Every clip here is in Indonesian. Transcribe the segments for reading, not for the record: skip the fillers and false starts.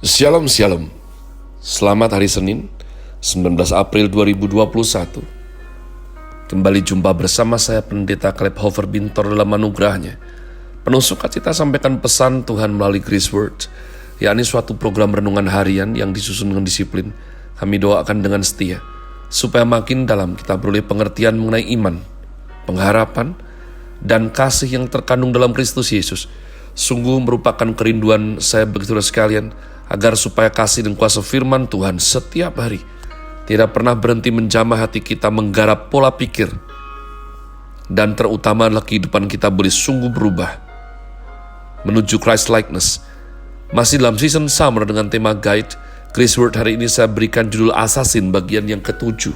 Shalom Shalom. Selamat hari Senin 19 April 2021. Kembali jumpa bersama saya Pendeta Caleb Hofer Bintor dalam anugerahnya. Penuh sukacita sampaikan pesan Tuhan melalui Grace Word, yakni suatu program renungan harian yang disusun dengan disiplin. Kami doakan dengan setia supaya makin dalam kita beroleh pengertian mengenai iman, pengharapan, dan kasih yang terkandung dalam Kristus Yesus. Sungguh merupakan kerinduan saya bagi saudara sekalian, agar supaya kasih dan kuasa firman Tuhan setiap hari tidak pernah berhenti menjamah hati kita, menggarap pola pikir, dan terutama adalah kehidupan kita boleh sungguh berubah menuju Christ likeness. Masih dalam season summer dengan tema guide Grace Word, hari ini saya berikan judul Assassin bagian yang ke-7.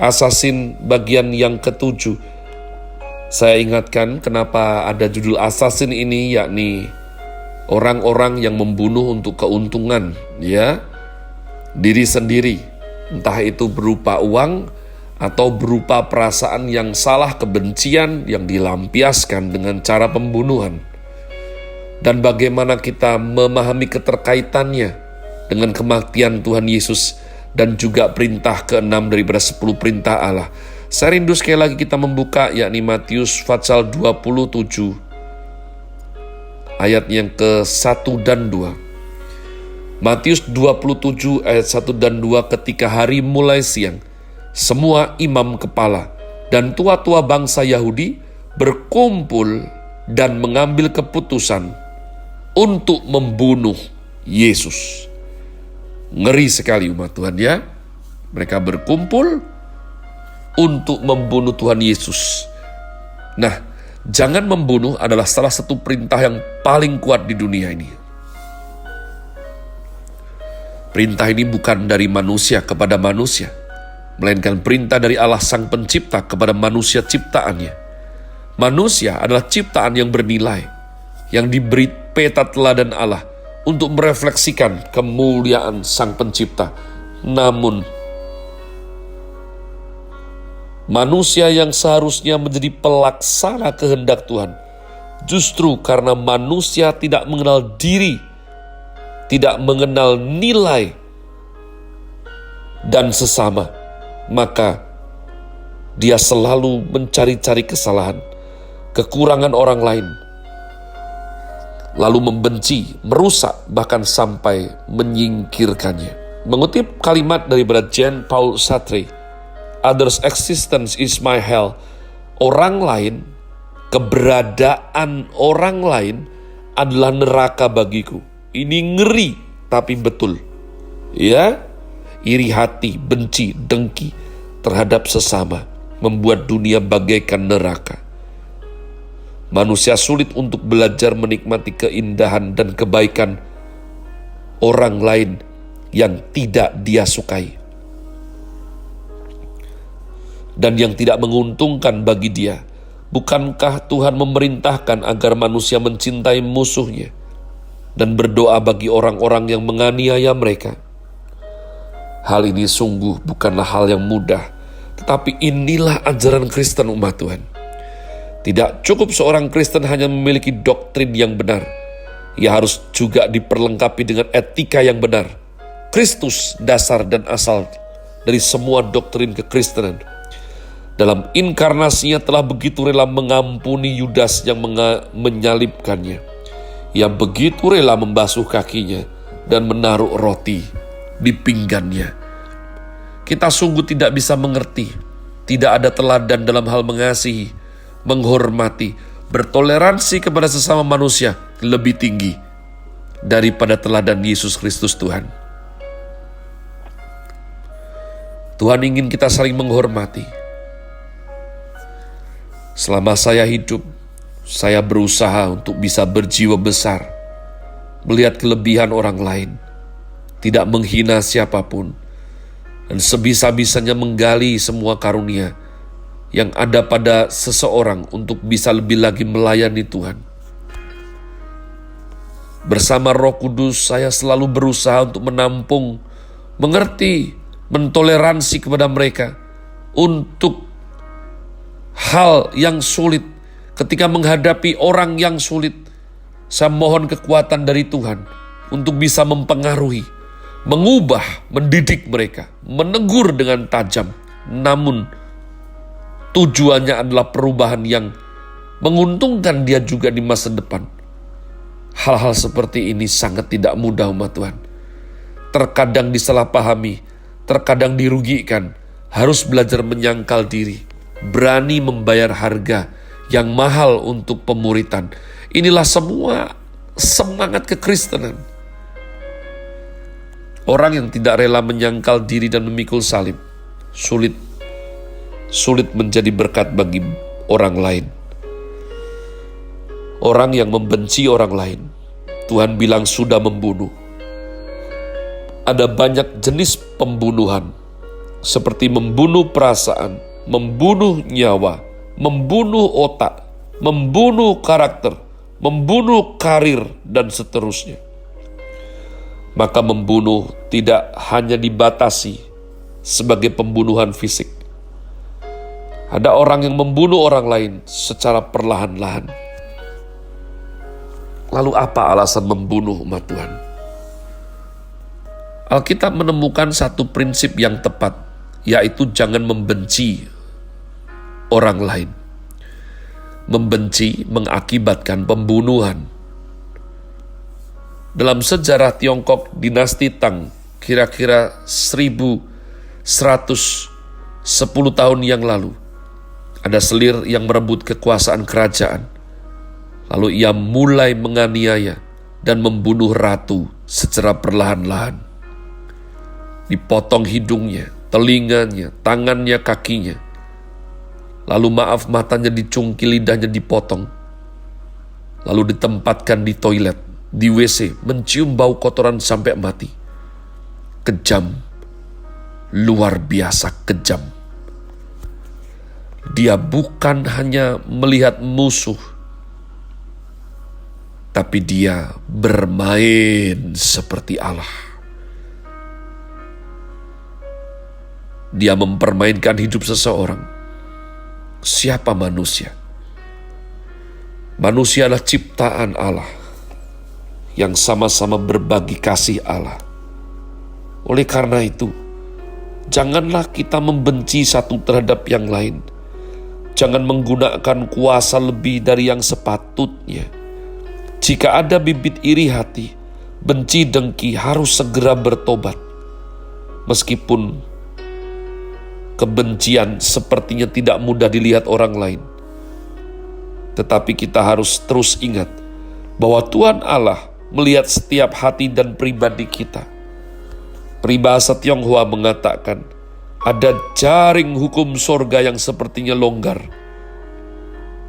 Assassin bagian yang ke-7. Saya ingatkan kenapa ada judul Assassin ini, yakni orang-orang yang membunuh untuk keuntungan, diri sendiri, entah itu berupa uang atau berupa perasaan yang salah, kebencian yang dilampiaskan dengan cara pembunuhan. Dan bagaimana kita memahami keterkaitannya dengan kematian Tuhan Yesus dan juga perintah ke-6 daripada 10 perintah Allah. Saya rindu sekali lagi kita membuka, yakni Matius pasal 27 ayat yang ke-1 dan 2. Matius 27 ayat 1 dan 2, ketika hari mulai siang, semua imam kepala dan tua-tua bangsa Yahudi berkumpul dan mengambil keputusan untuk membunuh Yesus. Ngeri sekali umat Tuhan ya. Mereka berkumpul untuk membunuh Tuhan Yesus. Nah, jangan membunuh adalah salah satu perintah yang paling kuat di dunia ini. Perintah ini bukan dari manusia kepada manusia, melainkan perintah dari Allah Sang Pencipta kepada manusia ciptaannya. Manusia adalah ciptaan yang bernilai, yang diberi peta teladan Allah untuk merefleksikan kemuliaan Sang Pencipta. Namun, manusia yang seharusnya menjadi pelaksana kehendak Tuhan, justru karena manusia tidak mengenal diri, tidak mengenal nilai dan sesama, maka dia selalu mencari-cari kesalahan, kekurangan orang lain, lalu membenci, merusak, bahkan sampai menyingkirkannya. Mengutip kalimat daripada Jean Paul Sartre, "Others' existence is my hell." Orang lain, keberadaan orang lain adalah neraka bagiku. Ini ngeri tapi betul. Iri hati, benci, dengki terhadap sesama membuat dunia bagaikan neraka. Manusia sulit untuk belajar menikmati keindahan dan kebaikan orang lain yang tidak dia sukai dan yang tidak menguntungkan bagi dia. Bukankah Tuhan memerintahkan agar manusia mencintai musuhnya dan berdoa bagi orang-orang yang menganiaya mereka? Hal ini sungguh bukanlah hal yang mudah, tetapi inilah ajaran Kristen umat Tuhan. Tidak cukup seorang Kristen hanya memiliki doktrin yang benar, ia harus juga diperlengkapi dengan etika yang benar. Kristus dasar dan asal dari semua doktrin kekristenan. Dalam inkarnasinya telah begitu rela mengampuni Yudas yang menyalibkannya. Ia begitu rela membasuh kakinya dan menaruh roti di pinggannya. Kita sungguh tidak bisa mengerti, tidak ada teladan dalam hal mengasihi, menghormati, bertoleransi kepada sesama manusia lebih tinggi daripada teladan Yesus Kristus Tuhan. Tuhan ingin kita saling menghormati. Selama saya hidup, saya berusaha untuk bisa berjiwa besar, melihat kelebihan orang lain, tidak menghina siapapun, dan sebisa-bisanya menggali semua karunia yang ada pada seseorang untuk bisa lebih lagi melayani Tuhan. Bersama Roh Kudus, saya selalu berusaha untuk menampung, mengerti, mentoleransi kepada mereka untuk hal yang sulit. Ketika menghadapi orang yang sulit, saya mohon kekuatan dari Tuhan untuk bisa mempengaruhi, mengubah, mendidik mereka, menegur dengan tajam. Namun tujuannya adalah perubahan yang menguntungkan dia juga di masa depan. Hal-hal seperti ini sangat tidak mudah umat Tuhan. Terkadang disalahpahami, terkadang dirugikan, harus belajar menyangkal diri, berani membayar harga yang mahal untuk pemuritan. Inilah semua semangat kekristenan. Orang yang tidak rela menyangkal diri dan memikul salib, sulit menjadi berkat bagi orang lain. Orang yang membenci orang lain, Tuhan bilang sudah membunuh. Ada banyak jenis pembunuhan, seperti membunuh perasaan, membunuh nyawa, membunuh otak, membunuh karakter, membunuh karir, dan seterusnya. Maka membunuh tidak hanya dibatasi sebagai pembunuhan fisik. Ada orang yang membunuh orang lain secara perlahan-lahan. Lalu apa alasan membunuh umat Tuhan? Alkitab menemukan satu prinsip yang tepat, yaitu jangan membenci orang lain. Membenci mengakibatkan pembunuhan. Dalam sejarah Tiongkok, dinasti Tang, kira-kira 1110 tahun yang lalu, ada selir yang merebut kekuasaan kerajaan. Lalu ia mulai menganiaya dan membunuh ratu secara perlahan-lahan. Dipotong hidungnya, telinganya, tangannya, kakinya. Lalu matanya dicungkil, lidahnya dipotong. Lalu ditempatkan di toilet, di WC, mencium bau kotoran sampai mati. Kejam, luar biasa kejam. Dia bukan hanya melihat musuh, tapi dia bermain seperti Allah. Dia mempermainkan hidup seseorang. Siapa manusia? Manusia adalah ciptaan Allah yang sama-sama berbagi kasih Allah. Oleh karena itu, janganlah kita membenci satu terhadap yang lain. Jangan menggunakan kuasa lebih dari yang sepatutnya. Jika ada bibit iri hati, benci dengki, harus segera bertobat. Meskipun kebencian sepertinya tidak mudah dilihat orang lain, tetapi kita harus terus ingat bahwa Tuhan Allah melihat setiap hati dan pribadi kita. Peribahasa Tionghoa mengatakan, ada jaring hukum sorga yang sepertinya longgar,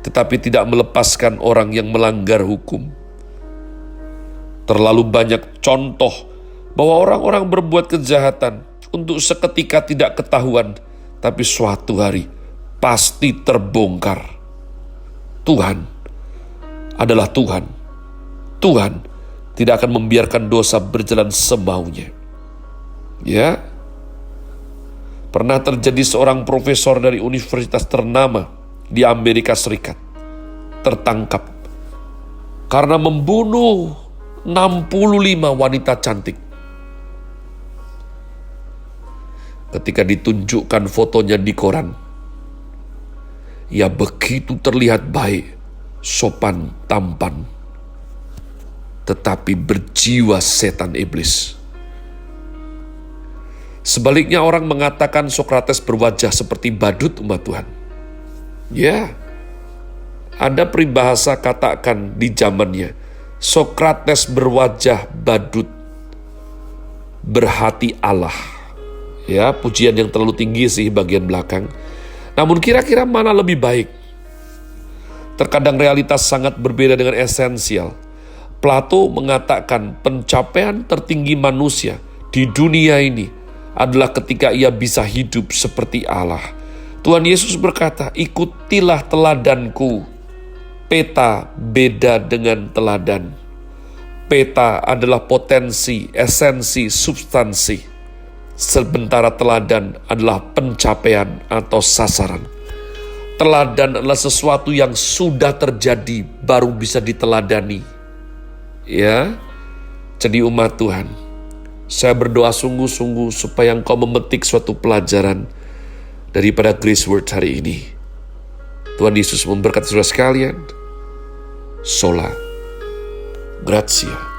tetapi tidak melepaskan orang yang melanggar hukum. Terlalu banyak contoh bahwa orang-orang berbuat kejahatan untuk seketika tidak ketahuan, tapi suatu hari pasti terbongkar. Tuhan adalah Tuhan. Tuhan tidak akan membiarkan dosa berjalan semaunya. Ya, pernah terjadi seorang profesor dari universitas ternama di Amerika Serikat tertangkap karena membunuh 65 wanita cantik. Ketika ditunjukkan fotonya di koran, ia begitu terlihat baik, sopan, tampan, tetapi berjiwa setan iblis. Sebaliknya orang mengatakan Sokrates berwajah seperti badut umat Tuhan. Ya, ada peribahasa katakan di zamannya, Sokrates berwajah badut, berhati Allah. Ya, pujian yang terlalu tinggi sih bagian belakang. Namun kira-kira mana lebih baik? Terkadang realitas sangat berbeda dengan esensial. Plato mengatakan pencapaian tertinggi manusia di dunia ini adalah ketika ia bisa hidup seperti Allah. Tuhan Yesus berkata, ikutilah teladanku. Peta beda dengan teladan. Peta adalah potensi, esensi, substansi. Sementara teladan adalah pencapaian atau sasaran. Teladan adalah sesuatu yang sudah terjadi baru bisa diteladani. Ya, Jadi umat Tuhan, saya berdoa sungguh-sungguh supaya Engkau memetik suatu pelajaran daripada Grace Word hari ini. Tuhan Yesus memberkati saudara sekalian. Sola Gratia.